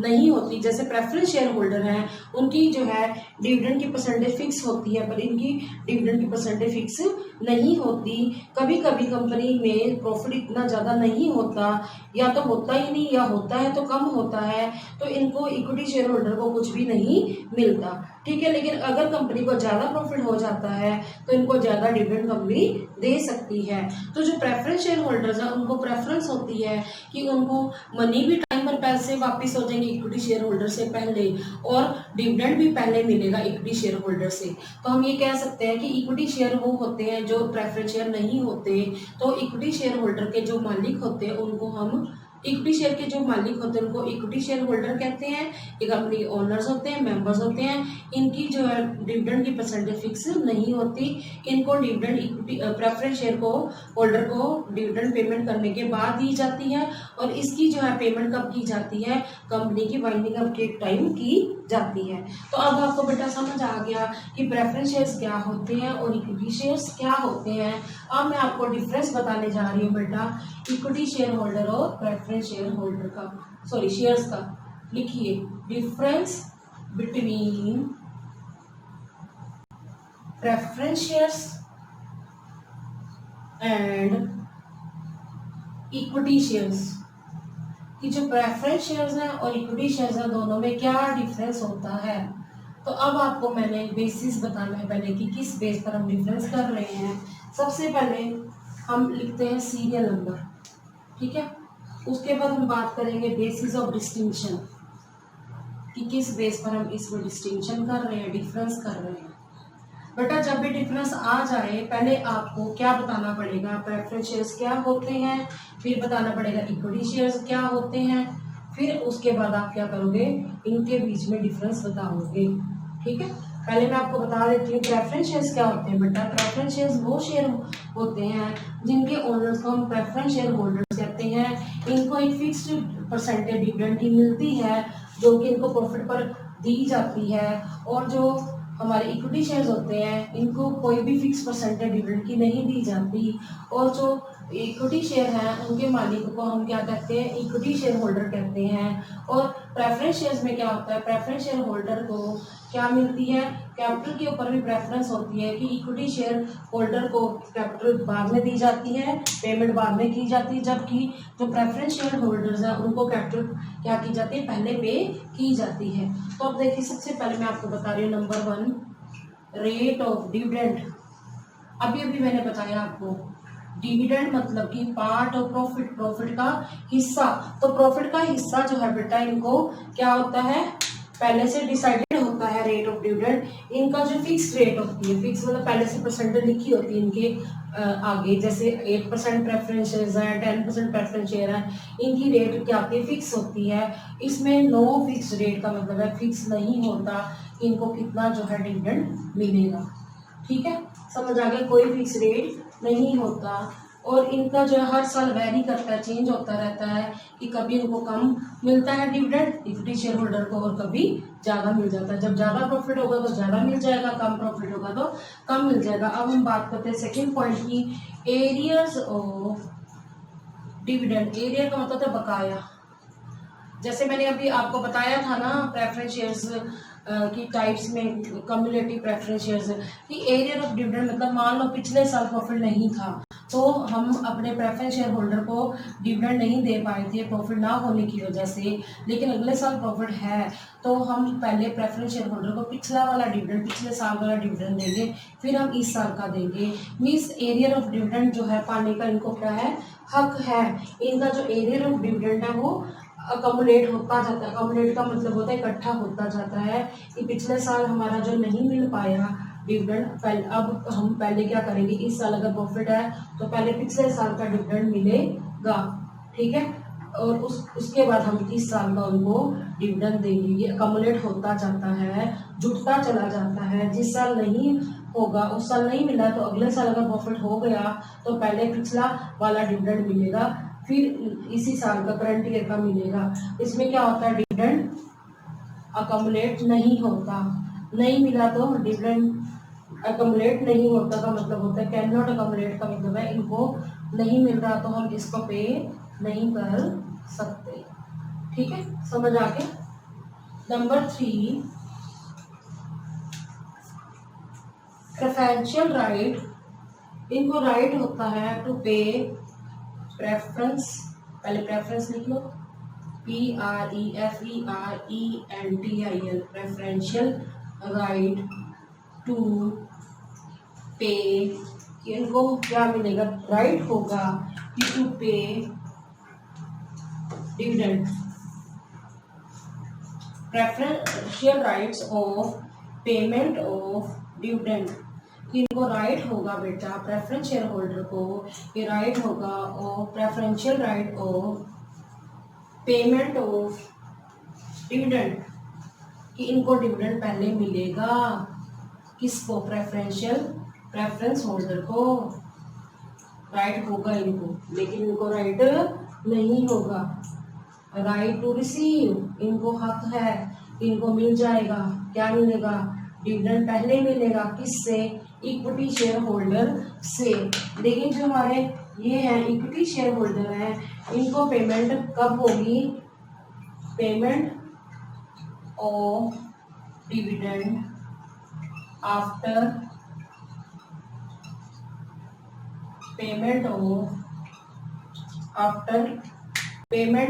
नहीं होती। जैसे प्रेफरेंस शेयर होल्डर हैं उनकी जो है डिविडेंड की परसेंटेज फिक्स होती है, पर इनकी डिविडेंड की परसेंटेज फिक्स नहीं होती। कभी कभी कंपनी में प्रॉफिट इतना ज़्यादा नहीं होता, या तो होता ही नहीं या होता है तो कम होता है, तो इनको इक्विटी शेयर होल्डर को कुछ भी नहीं मिलता, ठीक है। लेकिन अगर कंपनी को ज़्यादा प्रॉफिट हो जाता है तो इनको ज़्यादा डिविडेंड कंपनी दे सकती है। तो जो प्रेफरेंस शेयर होल्डर्स हैं उनको प्रेफरेंस होती है कि उनको मनी भी टाइम पर पैसे वापस हो जाएंगे इक्विटी शेयर होल्डर से पहले, और डिविडेंड भी पहले मिलेगा इक्विटी शेयर होल्डर से। तो हम ये कह सकते हैं कि इक्विटी शेयर वो होते हैं जो प्रेफरेंस शेयर नहीं होते। तो इक्विटी शेयर होल्डर के जो मालिक होते हैं उनको हम, इक्विटी शेयर के जो मालिक होते हैं उनको इक्विटी शेयर होल्डर कहते हैं। ये कंपनी ओनर्स होते हैं, मेंबर्स होते हैं। इनकी जो है डिविडेंड की परसेंटेज फिक्स नहीं होती, इनको डिविडेंड इक्विटी प्रेफरेंस शेयर को होल्डर को डिविडेंड पेमेंट करने के बाद दी जाती है, और इसकी जो है पेमेंट कब की जाती है, कंपनी की वाइंडिंग अप के टाइम की जाती है। तो अब आपको बेटा समझ आ गया कि प्रेफरेंस शेयर्स क्या होते हैं और इक्विटी शेयर्स क्या होते हैं। अब मैं आपको डिफरेंस बताने जा रही हूँ बेटा इक्विटी शेयर होल्डर और प्रेफरेंस शेयर होल्डर का, सॉरी शेयर्स का। लिखिए difference between preference shares and equity shares, कि जो प्रेफरेंस शेयर्स हैं और इक्विटी शेयर्स हैं दोनों में क्या डिफरेंस होता है। तो अब आपको मैंने बेसिस बताना है पहले कि किस बेस पर हम डिफरेंस कर रहे हैं। सबसे पहले हम लिखते हैं सीरियल नंबर, ठीक है। उसके बाद हम बात करेंगे बेसिस ऑफ डिस्टिंक्शन, कि किस बेस पर हम इसमें डिस्टिंक्शन कर रहे हैं, डिफरेंस कर रहे हैं। बेटा जब भी डिफरेंस आ जाए पहले आपको क्या बताना पड़ेगा, प्रेफरेंस शेयर्स क्या होते हैं, फिर बताना पड़ेगा इक्विटी शेयर्स क्या होते हैं, फिर उसके बाद आप क्या करोगे, इनके बीच में डिफरेंस बताओगे, ठीक है। पहले मैं आपको बता देती हूँ प्रेफरेंस शेयर्स क्या होते हैं। बेटा प्रेफरेंस शेयर्स वो शेयर होते हैं जिनके ओनर्स को हम प्रेफरेंस शेयर होल्डर्स कहते हैं। इनको एक फिक्स्ड परसेंटेज डिविडेंड ही मिलती है जो कि इनको प्रॉफिट पर दी जाती है, और जो हमारे इक्विटी शेयर्स होते हैं इनको कोई भी फिक्स परसेंटेज डिविडेंड की नहीं दी जाती, और जो इक्विटी शेयर हैं उनके मालिक को हम क्या कहते हैं, इक्विटी शेयर होल्डर कहते हैं। और प्रेफरेंस शेयर्स में क्या होता है, प्रेफरेंस शेयर होल्डर को क्या मिलती है, कैपिटल के ऊपर भी प्रेफरेंस होती है कि इक्विटी शेयर होल्डर को कैपिटल बाद में दी जाती है, पेमेंट बाद में की जाती है, जबकि जो प्रेफरेंस शेयर होल्डर्स हैं उनको कैपिटल क्या की जाती है, पहले पे की जाती है। तो अब देखिए सबसे पहले मैं आपको बता रही हूँ नंबर 1 रेट ऑफ डिविडेंड। अभी अभी मैंने बताया आपको डिविडेंड मतलब कि पार्ट ऑफ प्रॉफिट, प्रॉफिट का हिस्सा। तो प्रॉफिट का हिस्सा जो है बेटा इनको क्या होता है, पहले से डिसाइडेड होता है रेट ऑफ डिविडेंड। इनका जो फिक्स रेट होती है, फिक्स मतलब पहले से परसेंटेज लिखी होती है इनके आगे, जैसे 8% प्रेफरेंस शेयर है, 10% प्रेफरेंस शेयर है, इनकी रेट क्या होती है, फिक्स होती है। इसमें नो फिक्स रेट का मतलब है फिक्स नहीं होता इनको कितना जो है डिविडेंड मिलेगा। ठीक है, समझ आ गया, कोई फिक्स रेट नहीं होता। और इनका जो है हर साल वेरी करता है, चेंज होता रहता है कि कभी इनको कम मिलता है डिविडेंड इक्विटी शेयर होल्डर को और कभी ज़्यादा मिल जाता है। जब ज़्यादा प्रॉफिट होगा तो ज़्यादा मिल जाएगा, कम प्रॉफिट होगा तो कम मिल जाएगा। अब हम बात करते हैं सेकेंड पॉइंट की, एरियर्स ऑफ डिविडेंड। एरियर का मतलब है बकाया। जैसे मैंने अभी आपको बताया था ना प्रेफरेंस शेयर्स की टाइप्स में, कम्युलेटिव प्रेफरेंस शेयर्स कि एरियर ऑफ डिविडेंड मतलब मान लो पिछले साल प्रॉफिट नहीं था तो हम अपने प्रेफरेंस शेयर होल्डर को डिविडेंड नहीं दे पाए थे प्रॉफिट ना होने की वजह से, लेकिन अगले साल प्रॉफिट है तो हम पहले प्रेफरेंस शेयर होल्डर को पिछला वाला डिविडेंड, पिछले साल वाला डिविडेंड देंगे, फिर हम इस साल का देंगे। मीन्स एरियर ऑफ डिविडेंड जो है पाने का इनको क्या है, हक है। इनका जो एरियर ऑफ डिविडेंड है वो अकोमोडेट होता जाता है। अकोमोडेट का मतलब होता है इकट्ठा होता जाता है कि पिछले साल हमारा जो नहीं मिल पाया डिविडेंड, पहले अब हम पहले क्या करेंगे, इस साल अगर प्रॉफिट है तो पहले पिछले साल का डिविडेंड मिलेगा। ठीक है, और उसके बाद हम इस साल का उनको डिविडेंड देंगे। ये अकोमोडेट होता जाता है, जुटता चला जाता है। जिस साल नहीं होगा, उस साल नहीं मिला तो अगले साल अगर प्रॉफिट हो गया तो पहले पिछला वाला डिविडेंड मिलेगा, फिर इसी साल का करंट ईयर का मिलेगा। इसमें क्या होता है, डिविडेंड अकोमोडेट नहीं होता। नहीं मिला तो डिविडेंड अकोमोडेट नहीं होता का मतलब होता है कैन नॉट अकोमोडेट का मतलब है इनको नहीं मिल रहा तो हम इसको पे नहीं कर सकते। ठीक है, समझ आ गया। Number 3, preferential right. इनको राइट होता है टू पे प्रेफरेंस, पहले प्रेफरेंस लिख लो, PREFERENTIAL, प्रेफरेंशियल राइट टू पे। इनको क्या मिलेगा, राइट होगा कि टू पे dividend, preferential rights of payment of dividend. इनको राइट होगा बेटा, प्रेफरेंस शेयर होल्डर को ये राइट होगा और preferential right of payment of dividend कि इनको डिविडेंड पहले मिलेगा। किसको, प्रेफरेंस होल्डर को राइट होगा इनको, लेकिन इनको राइट नहीं होगा। राइट टू रिसीव, इनको हक है, इनको मिल जाएगा। क्या मिलेगा, डिविडेंड पहले मिलेगा, किससे, इक्विटी शेयर होल्डर से। लेकिन जो हमारे ये हैं इक्विटी शेयर होल्डर हैं, इनको पेमेंट कब होगी, payment of dividend after payment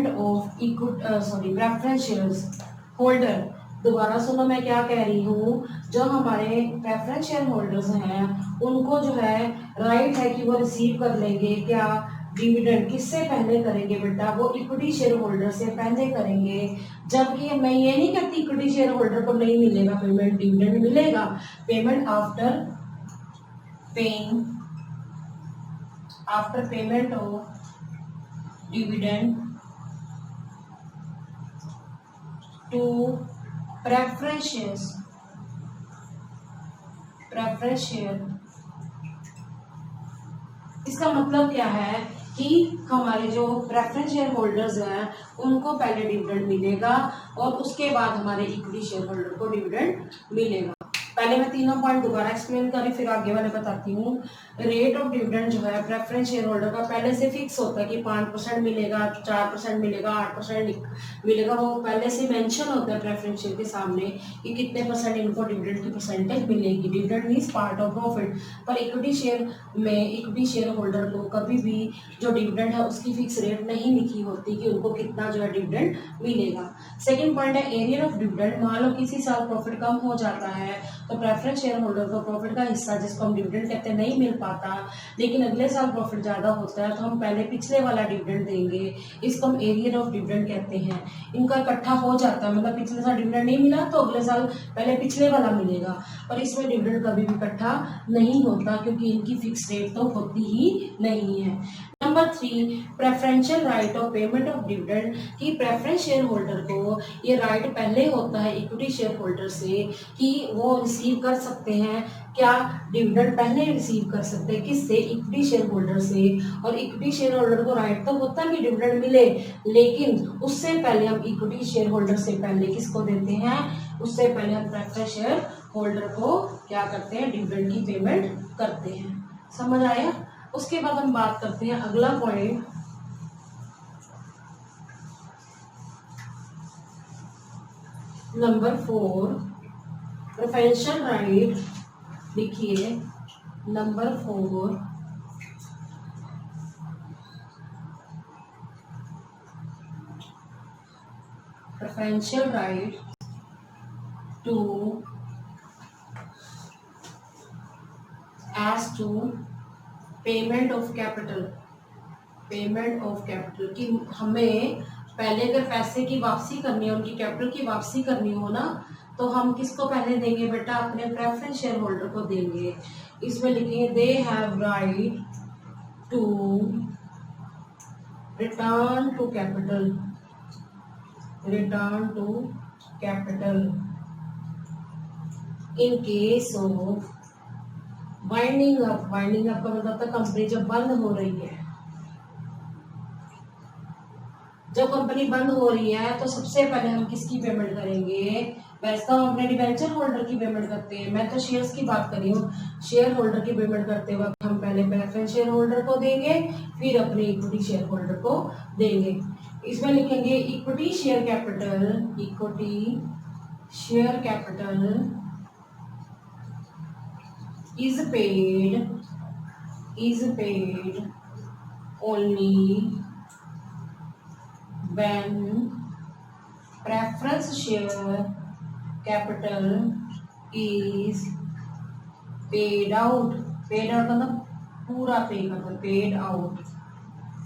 of equity preference shares holder. दोबारा सुनो मैं क्या कह रही हूँ, जो हमारे प्रेफरेंस शेयर होल्डर्स हैं उनको जो है राइट है कि वो रिसीव कर लेंगे क्या, डिविडेंड। किससे पहले करेंगे बेटा, वो इक्विटी शेयर होल्डर से पहले करेंगे। जबकि मैं ये नहीं कहती इक्विटी शेयर होल्डर को नहीं मिलेगा पेमेंट, डिविडेंड मिलेगा। Payment after payment of dividend to preference share. इसका मतलब क्या है कि हमारे जो प्रेफरेंस शेयर होल्डर्स हैं उनको पहले डिविडेंड मिलेगा और उसके बाद हमारे इक्विटी शेयर होल्डर को डिविडेंड मिलेगा। पहले मैं तीनों पॉइंट दोबारा एक्सप्लेन करी फिर आगे वाले बताती हूँ। रेट ऑफ डिविडेंड जो है प्रेफरेंस शेयर होल्डर का पहले से फिक्स होता है कि 5% मिलेगा, 4% मिलेगा, 8% मिलेगा। वो पहले से मेंशन होता है प्रेफरेंस शेयर के सामने कि कितने परसेंट इनको डिविडेंड की परसेंटेज मिलेगी। Dividend means part of profit. पर इक्विटी शेयर में इक्विटी शेयर होल्डर को कभी भी जो डिविडेंड है उसकी फिक्स रेट नहीं लिखी होती कि उनको कितना जो है डिविडेंड मिलेगा। सेकेंड पॉइंट है एरियर ऑफ डिविडेंड। मान लो किसी साल प्रॉफिट कम हो जाता है तो प्रेफरेंस शेयर होल्डर को प्रॉफिट का हिस्सा जिसको हम डिविडेंड कहते हैं नहीं मिल पाता, लेकिन अगले साल प्रॉफिट ज़्यादा होता है तो हम पहले पिछले वाला डिविडेंड देंगे, इसको हम एरियर ऑफ डिविडेंड कहते हैं। इनका इकट्ठा हो जाता है, मतलब पिछले साल डिविडेंड नहीं मिला तो अगले साल पहले पिछले वाला मिलेगा, पर इसमें डिविडेंड कभी भी इकट्ठा नहीं होता क्योंकि इनकी फिक्स रेट तो होती ही नहीं है। Number 3, preferential right of payment of dividend, कि प्रेफरेंस शेयर होल्डर को ये राइट पहले होता है इक्विटी शेयर होल्डर से कि वो रिसीव कर सकते हैं, क्या डिविडेंड पहले रिसीव कर सकते हैं, किससे, इक्विटी शेयर होल्डर से। और इक्विटी शेयर होल्डर को राइट तो होता है कि डिविडेंड मिले, लेकिन उससे पहले हम इक्विटी शेयर होल्डर से पहले किसको देते हैं, उससे पहले हम प्रेफरेंस शेयर होल्डर को क्या करते हैं, डिविडेंड की पेमेंट करते हैं। समझ आया? उसके बाद हम बात करते हैं अगला पॉइंट, नंबर 4, प्रेफरेंशियल राइट। देखिए number 4, preferential right to as to payment of capital, payment of capital, कि हमें पहले अगर पैसे की वापसी करनी है, उनकी कैपिटल की वापसी करनी हो ना, तो हम किसको पहले देंगे बेटा, अपने प्रेफरेंस शेयर होल्डर को देंगे। इसमें लिखेंगे they have right to return to capital, return to capital in case of winding up. Winding up का मतलब था कंपनी जब बंद हो रही है, जब कंपनी बंद हो रही है तो सबसे पहले हम किसकी पेमेंट करेंगे, वैसे तो हम अपने डिबेंचर होल्डर की पेमेंट करते हैं, मैं तो शेयर्स की बात कर रही हूँ। शेयर होल्डर की पेमेंट करते वक्त हम पहले प्रेफरेंस शेयर होल्डर को देंगे, फिर अपने इक्विटी शेयर होल्डर को देंगे। इसमें लिखेंगे equity share capital, equity share capital is paid only when preference share capital is paid out। paid out मतलब पूरा पे करना, paid out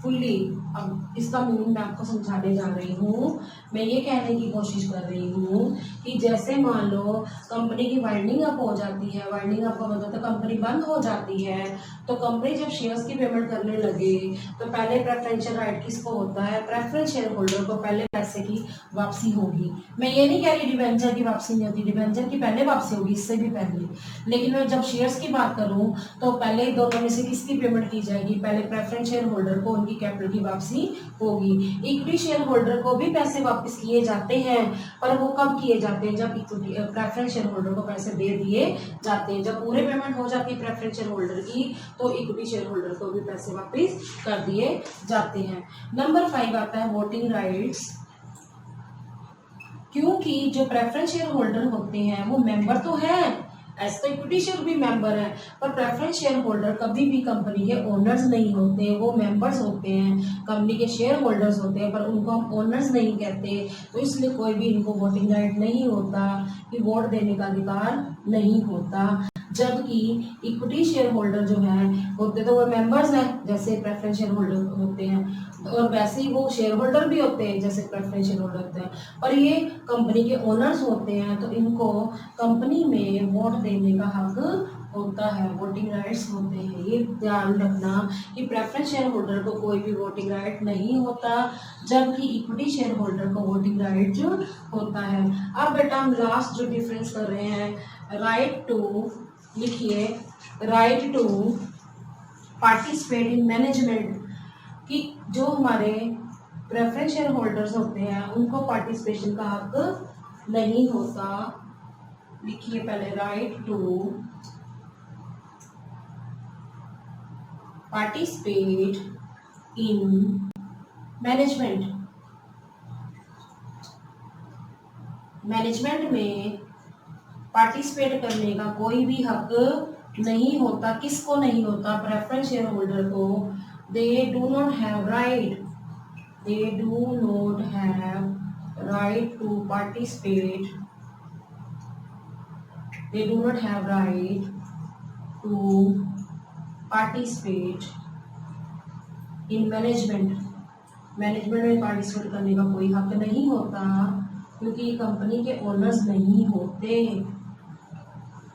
फुल्ली। अब इसका मीनिंग मैं आपको समझाने जा रही हूँ। मैं ये कहने की कोशिश कर रही हूँ कि जैसे मान लो कंपनी की वाइंडिंग अप हो जाती है, वाइंडिंग अप का मतलब तो कंपनी बंद हो जाती है, तो कंपनी जब शेयर्स की पेमेंट करने लगे तो पहले प्रेफरेंशियल राइट किसको होता है, प्रेफरेंस शेयर होल्डर को पहले पैसे की वापसी होगी। मैं ये नहीं कह रही डिबेंचर की वापसी नहीं होती, डिबेंचर की पहले वापसी होगी, इससे भी पहले। लेकिन मैं जब शेयर्स की बात करूँ तो पहले दोनों में से किसकी पेमेंट की जाएगी, पहले प्रेफरेंस शेयर होल्डर को उनकी कैपिटल की वापसी होगी। इक्विटी शेयर होल्डर को भी पैसे वापस किए जाते हैं, पर वो कब किए जाते हैं, जब इक्विटी प्रेफरेंस शेयर होल्डर को पैसे दे दिए जाते हैं। जब पूरे पेमेंट हो जाती है प्रेफरेंस शेयर होल्डर की तो इक्विटी शेयर होल्डर को भी पैसे वापस कर दिए जाते हैं। नंबर 5 आता है वोटिंग राइट्स, क्योंकि जो प्रेफरेंस शेयर होल्डर होते हैं वो मेंबर तो है, ऐसे तो इक्विटी शेयर भी मेंबर है, पर प्रेफरेंस शेयर होल्डर कभी भी कंपनी के ओनर्स नहीं होते, वो मेंबर्स होते हैं, कंपनी के शेयर होल्डर्स होते हैं, पर उनको हम ओनर्स नहीं कहते, तो इसलिए कोई भी इनको वोटिंग राइट नहीं होता, कि वोट देने का अधिकार नहीं होता। जबकि इक्विटी शेयर होल्डर जो है होते तो वो मेंबर्स हैं जैसे प्रेफरेंस शेयर होल्डर होते हैं, और वैसे ही वो शेयर होल्डर भी होते हैं जैसे प्रेफरेंस शेयर होल्डर होते हैं, पर ये कंपनी के ओनर्स होते हैं, तो इनको कंपनी में वोट देने का हक होता है, वोटिंग राइट्स होते हैं। ये ध्यान रखना कि प्रेफरेंस शेयर होल्डर को कोई भी वोटिंग राइट नहीं होता, जबकि इक्विटी शेयर होल्डर को वोटिंग राइट जो होता है। अब बेटा हम लास्ट जो डिफरेंस कर रहे हैं, राइट टू, लिखिए right to participate in management, कि जो हमारे प्रेफरेंस शेयर होल्डर्स होते हैं उनको पार्टिसिपेशन का हक नहीं होता। लिखिए पहले right to participate in management, management में पार्टिसिपेट करने का कोई भी हक नहीं होता। किसको नहीं होता, प्रेफरेंस शेयर होल्डर को। They do not have right, they do not have right to participate they do not have right to participate in management। Management में पार्टिसिपेट करने का कोई हक नहीं होता, क्योंकि ये कंपनी के ओनर्स नहीं होते।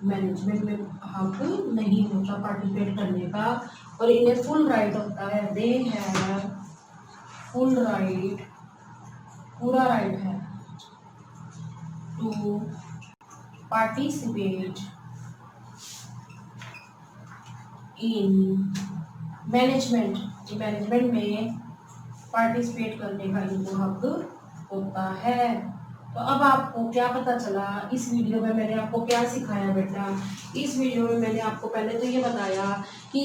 मैनेजमेंट में हक नहीं होता पार्टिसिपेट करने का, और इन्हें फुल राइट होता है। दे हैव फुल राइट, पूरा राइट है to participate in management. Management में पार्टिसिपेट करने का इनको हक होता है। तो अब आपको क्या पता चला इस वीडियो में, मैंने आपको क्या सिखाया बेटा। इस वीडियो में मैंने आपको पहले तो ये बताया कि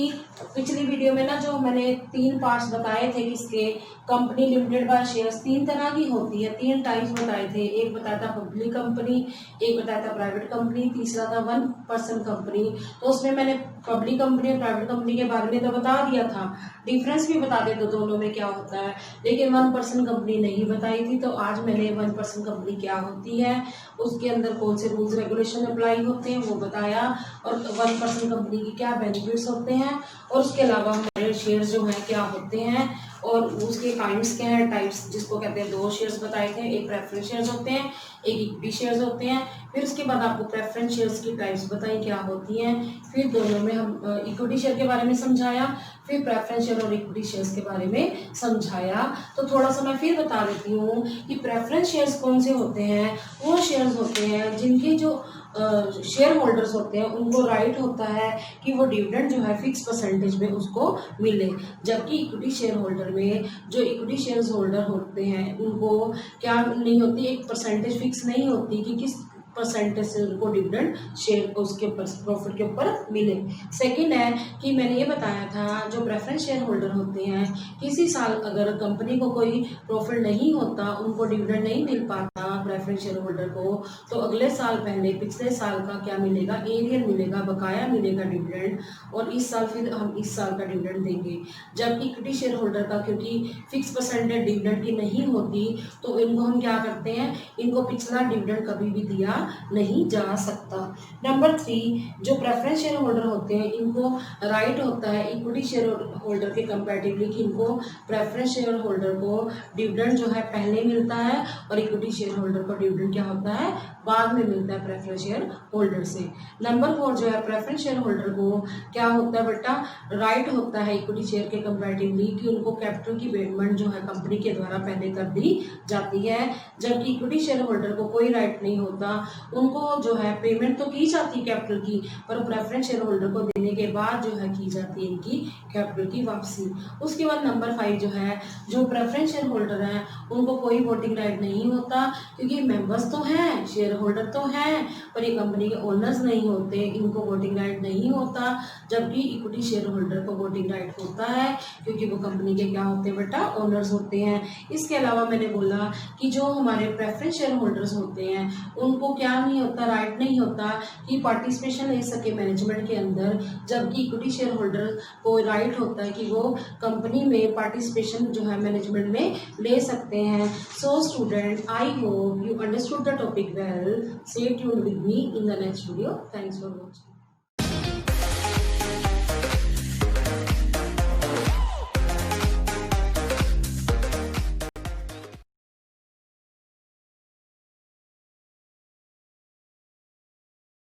पिछली वीडियो में ना जो मैंने 3 पार्ट्स बताए थे किसके, कंपनी लिमिटेड बाय शेयर्स 3 तरह की होती है, 3 टाइप्स बताए थे। एक बताया था पब्लिक कंपनी, एक बताया था प्राइवेट कंपनी, तीसरा था 1 पर्सन कंपनी। तो उसमें मैंने पब्लिक कंपनी और प्राइवेट कंपनी के बारे में तो बता दिया था, डिफरेंस भी बता दिया था दोनों में क्या होता है, लेकिन 1 पर्सन कंपनी नहीं बताई थी। तो आज मैंने 1 पर्सन कंपनी क्या होती है, उसके अंदर कौन से रूल्स रेगुलेशन अप्लाई होते हैं वो बताया, और 1 पर्सन कंपनी की क्या बेनिफिट्स होते हैं, और उसके अलावा हमारे शेयर्स जो हैं क्या होते हैं, और उसके काइंड्स क्या हैं, टाइप्स जिसको कहते हैं। 2 शेयर्स बताए थे, एक प्रेफरेंस शेयर्स होते हैं, एक इक्विटी शेयर्स होते हैं। फिर उसके बाद आपको प्रेफरेंस शेयर्स की टाइप्स बताई क्या होती हैं, फिर दोनों में हम इक्विटी शेयर के बारे में समझाया, फिर प्रेफरेंस शेयर और इक्विटी शेयर्स के बारे में समझाया। तो थोड़ा सा मैं फिर बता देती हूँ कि प्रेफरेंस शेयर्स कौन से होते हैं। वो शेयर्स होते हैं जिनके जो शेयर होल्डर्स होते हैं उनको राइट होता है कि वो डिविडेंड जो है फिक्स परसेंटेज में उसको मिले, जबकि इक्विटी शेयर होल्डर में जो इक्विटी शेयर होल्डर होते हैं उनको क्या नहीं होती, एक परसेंटेज फिक्स नहीं होती कि किस परसेंटेज से उनको डिविडेंड शेयर उसके ऊपर प्रॉफिट के ऊपर मिले। सेकंड है कि मैंने ये बताया था जो प्रेफरेंस शेयर होल्डर होते हैं, किसी साल अगर कंपनी को कोई प्रॉफिट नहीं होता, उनको डिविडेंड नहीं मिल पाता प्रेफरेंस शेयर होल्डर को, तो अगले साल पहले पिछले साल का क्या मिलेगा, एरियर मिलेगा, बकाया मिलेगा डिविडेंड, और इस साल फिर हम इस साल का डिविडेंड देंगे। जबकि इक्विटी शेयर होल्डर का क्योंकि फिक्स परसेंटेज डिविडेंड की नहीं होती, तो इनको हम क्या करते हैं, इनको पिछला डिविडेंड कभी भी दिया नहीं जा सकता। नंबर 3, जो प्रेफरेंस शेयर होल्डर होते हैं इनको राइट होता है इक्विटी शेयर होल्डर के कंपैरेटिवली कि इनको प्रेफरेंस शेयर होल्डर को डिविडेंड जो है पहले मिलता है, और इक्विटी शेयर होल्डर को डिविडेंड क्या होता है, बाद में मिलता है प्रेफरेंस शेयर होल्डर से। नंबर 4 जो है प्रेफरेंस शेयर होल्डर को क्या होता है बेटा, राइट होता है इक्विटी शेयर के कंपैरेटिवली कि उनको कैपिटल की पेमेंट जो है कंपनी के द्वारा पहले कर दी जाती है, जबकि इक्विटी शेयर होल्डर को कोई राइट नहीं होता, उनको जो है पेमेंट तो की जाती है कैपिटल की, पर प्रेफरेंस शेयर होल्डर को देने के बाद जो है की जाती है इनकी कैपिटल की वापसी। उसके बाद नंबर 5 जो है, जो प्रेफरेंस शेयर होल्डर हैं उनको कोई वोटिंग राइट नहीं होता, क्योंकि मेंबर्स तो हैं, शेयर होल्डर तो हैं, पर ये कंपनी के ओनर्स नहीं होते, इनको वोटिंग राइट नहीं होता। जबकि इक्विटी शेयर होल्डर को वोटिंग राइट होता है, क्योंकि वो कंपनी के क्या होते हैं बेटा, ओनर्स होते हैं। इसके अलावा मैंने बोला कि जो हमारे प्रेफरेंस शेयर होल्डर्स होते हैं उनको क्या नहीं होता, राइट नहीं होता कि पार्टिसिपेशन ले सके मैनेजमेंट के अंदर, जबकि इक्विटी शेयर होल्डर को राइट होता है कि वो कंपनी में पार्टिसिपेशन जो है मैनेजमेंट में ले सकते हैं। So student, I hope you understood the topic well. Stay tuned with me in the next video. Thanks for watching.